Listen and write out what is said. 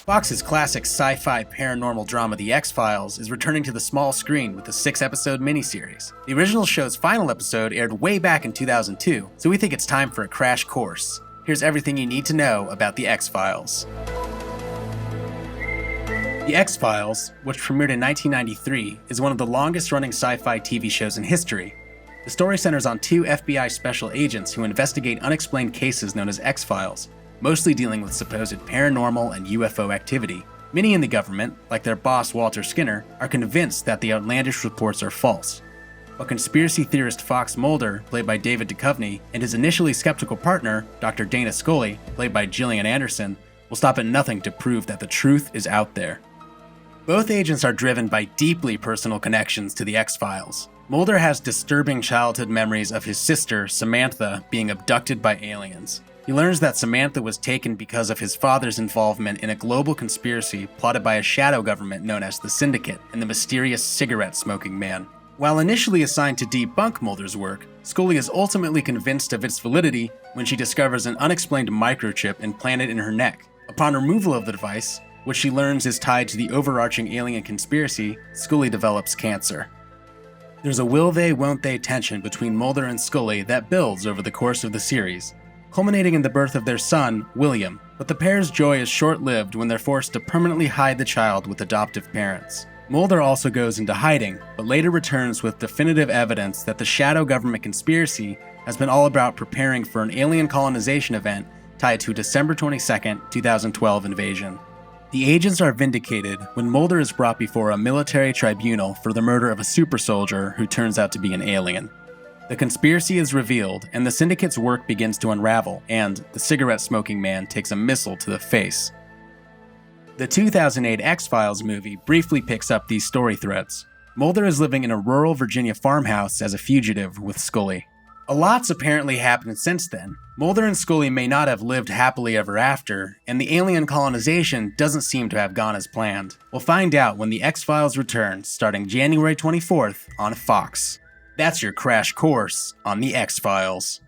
Fox's classic sci-fi paranormal drama The X-Files is returning to the small screen with a 6-episode miniseries. The original show's final episode aired way back in 2002, so we think it's time for a crash course. Here's everything you need to know about The X-Files. The X-Files, which premiered in 1993, is one of the longest-running sci-fi TV shows in history. The story centers on two FBI special agents who investigate unexplained cases known as X-Files, mostly dealing with supposed paranormal and UFO activity. Many in the government, like their boss Walter Skinner, are convinced that the outlandish reports are false. But conspiracy theorist Fox Mulder, played by David Duchovny, and his initially skeptical partner, Dr. Dana Scully, played by Gillian Anderson, will stop at nothing to prove that the truth is out there. Both agents are driven by deeply personal connections to the X-Files. Mulder has disturbing childhood memories of his sister, Samantha, being abducted by aliens. He learns that Samantha was taken because of his father's involvement in a global conspiracy plotted by a shadow government known as the Syndicate and the mysterious cigarette-smoking man. While initially assigned to debunk Mulder's work, Scully is ultimately convinced of its validity when she discovers an unexplained microchip implanted in her neck. Upon removal of the device, which she learns is tied to the overarching alien conspiracy, Scully develops cancer. There's a will they, won't they tension between Mulder and Scully that builds over the course of the series, culminating in the birth of their son, William, but the pair's joy is short-lived when they're forced to permanently hide the child with adoptive parents. Mulder also goes into hiding, but later returns with definitive evidence that the shadow government conspiracy has been all about preparing for an alien colonization event tied to a December 22, 2012 invasion. The agents are vindicated when Mulder is brought before a military tribunal for the murder of a super soldier who turns out to be an alien. The conspiracy is revealed, and the Syndicate's work begins to unravel, and the cigarette-smoking man takes a missile to the face. The 2008 X-Files movie briefly picks up these story threads. Mulder is living in a rural Virginia farmhouse as a fugitive with Scully. A lot's apparently happened since then. Mulder and Scully may not have lived happily ever after, and the alien colonization doesn't seem to have gone as planned. We'll find out when the X-Files return, starting January 24th on Fox. That's your crash course on The X-Files.